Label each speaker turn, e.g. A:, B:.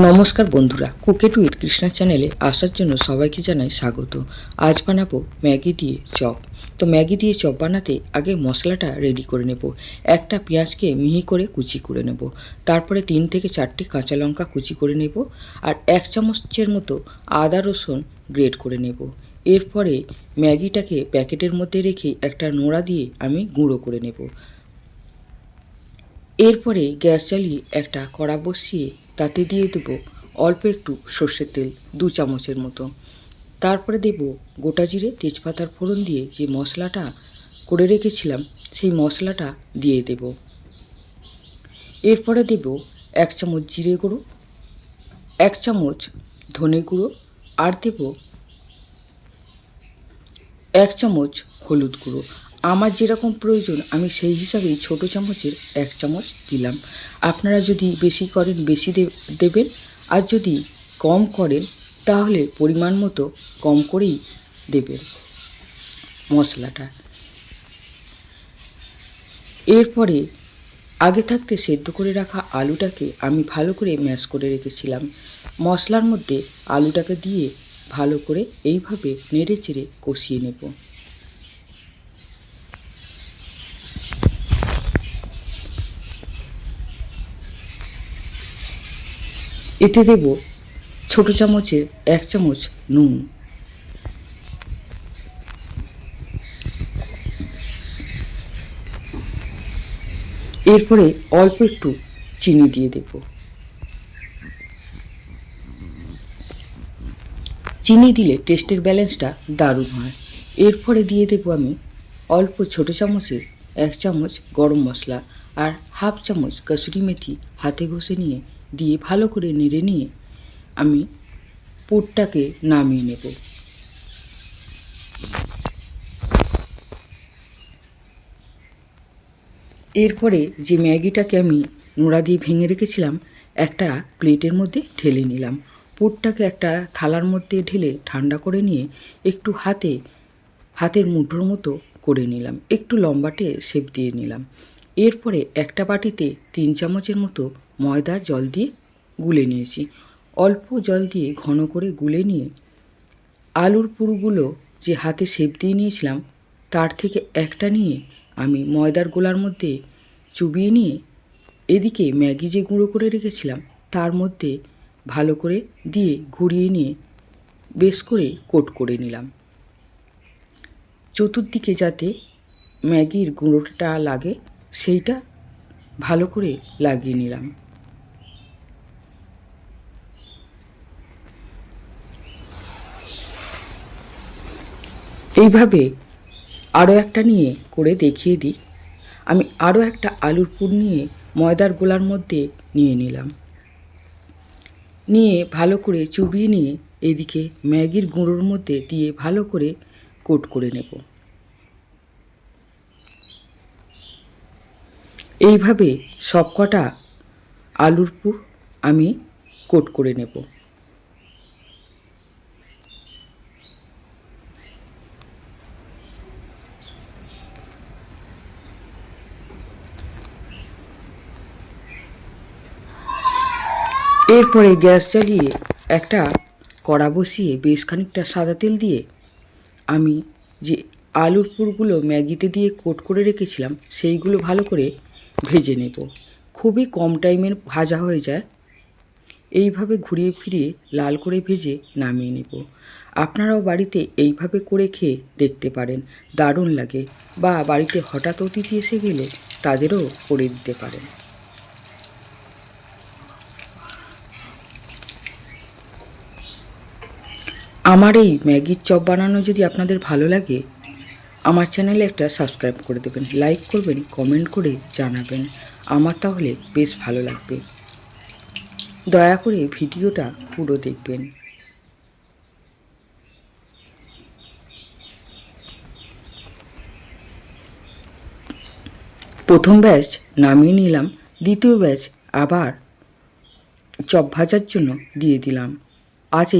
A: নমস্কার বন্ধুরা, cook it with Krishna চ্যানেলে আসার জন্য সবাইকে জানাই স্বাগত। আজ বানাবো ম্যাগি দিয়ে চপ। তো ম্যাগি দিয়ে চপ বানাতে আগে মশলাটা রেডি করে নেব। একটা পেঁয়াজকে মিহি করে কুচি করে নেব, তারপরে 3 থেকে 4টি কাঁচা লঙ্কা কুচি করে নেব, আর 1 চামচের মতো আদা রসুন গ্রেট করে নেব। এরপরে ম্যাগিটাকে প্যাকেটের মধ্যে রেখে একটা নোড়া দিয়ে আমি গুঁড়ো করে নেব। এরপরে গ্যাস জ্বালিয়ে একটা কড়া বসিয়ে তাতে দিয়ে দেব অল্প একটু সর্ষের তেল 2 চামচের মতো। তারপরে দেব গোটা জিরে তেজপাতার ফোড়ন দিয়ে যে মশলাটা করে রেখেছিলাম সেই মশলাটা দিয়ে দেব। এরপরে দেব 1 চামচ জিরে গুঁড়ো, 1 চামচ ধনে গুঁড়ো, আর দেব 1 চামচ হলুদ গুঁড়ো। আমার যেরকম প্রয়োজন আমি সেই হিসাবেই ছোটো চামচের 1 চামচ দিলাম। আপনারা যদি বেশি করেন বেশি দেবেন, আর যদি কম করেন তাহলে পরিমাণ মতো কম করেই দেবেন মশলাটা। এরপরে আগে থাকতে সেদ্ধ করে রাখা আলুটাকে আমি ভালো করে ম্যাশ করে রেখেছিলাম। মশলার মধ্যে আলুটাকে দিয়ে ভালো করে এইভাবে নেড়ে চেড়ে কষিয়ে নেব। এতে দেব ছোটো চামচের 1 চামচ নুন, এরপরে অল্প একটু চিনি দিয়ে দেব। চিনি দিলে টেস্টের ব্যালেন্সটা দারুণ হয়। এরপরে দিয়ে দেব আমি অল্প ছোটো চামচের 1 চামচ গরম মশলা আর হাফ চামচ কসুরি মেথি হাতে ঘষে নিয়ে দিয়ে ভালো করে নেড়ে নিয়ে আমি পুরটাকে নামিয়ে নেব। এরপরে যে ম্যাগিটাকে আমি নোড়া দিয়ে ভেঙে রেখেছিলাম একটা প্লেটের মধ্যে ঢেলে নিলাম। পুরটাকে একটা থালার মধ্যে ঢেলে ঠান্ডা করে নিয়ে একটু হাতের মুঠোর মতো করে নিলাম, একটু লম্বাটে শেপ দিয়ে নিলাম। এরপরে একটা বাটিতে 3 চামচের মতো ময়দা জল দিয়ে গুলে নিয়েছি। অল্প জল দিয়ে ঘন করে গুলে নিয়ে আলুর পুরগুলো যে হাতে শেপ দিয়ে নিয়েছিলাম তার থেকে একটা নিয়ে আমি ময়দার গোলার মধ্যে চুবিয়ে নিয়ে এদিকে ম্যাগি যে গুঁড়ো করে রেখেছিলাম তার মধ্যে ভালো করে দিয়ে ঘুরিয়ে নিয়ে বেশ করে কোট করে নিলাম। চতুর্দিকে যাতে ম্যাগির গুঁড়োটা লাগে সেইটা ভালো করে লাগিয়ে নিলাম। এইভাবে আরও একটা নিয়ে করে দেখিয়ে দিই। আমি আরও একটা আলুর পুর নিয়ে ময়দার গোলার মধ্যে নিয়ে নিলাম, নিয়ে ভালো করে চুবিয়ে নিয়ে এদিকে ম্যাগির গুঁড়োর মধ্যে দিয়ে ভালো করে কোট করে নেব। এইভাবে সবকটা আলুর পুর আমি কোট করে নেব। এরপরে গ্যাস জ্বালিয়ে একটা কড়া বসিয়ে বেশ খানিকটা সাদা তেল দিয়ে আমি যে আলুর পুরগুলো ম্যাগিতে দিয়ে কোট করে রেখেছিলাম সেইগুলো ভালো করে ভেজে নেব। খুবই কম টাইমে ভাজা হয়ে যায়। এইভাবে ঘুরিয়ে ফিরিয়ে লাল করে ভেজে নামিয়ে নেব। আপনারাও বাড়িতে এইভাবে করে খেয়ে দেখতে পারেন, দারুণ লাগে। বা বাড়িতে হঠাৎ অতিথি এসে গেলে তাদেরও করে দিতে পারেন। আমার এই ম্যাগির চপ বানানো যদি আপনাদের ভালো লাগে আমার চ্যানেলে একটা সাবস্ক্রাইব করে দেবেন, লাইক করবেন, কমেন্ট করে জানাবেন। আমার তাহলে বেশ ভালো লাগবে। দয়া করে ভিডিওটা পুরো দেখবেন। প্রথম ব্যাচ নামিয়ে নিলাম, দ্বিতীয় ব্যাচ আবার চপ ভাজার জন্য দিয়ে দিলাম। আজ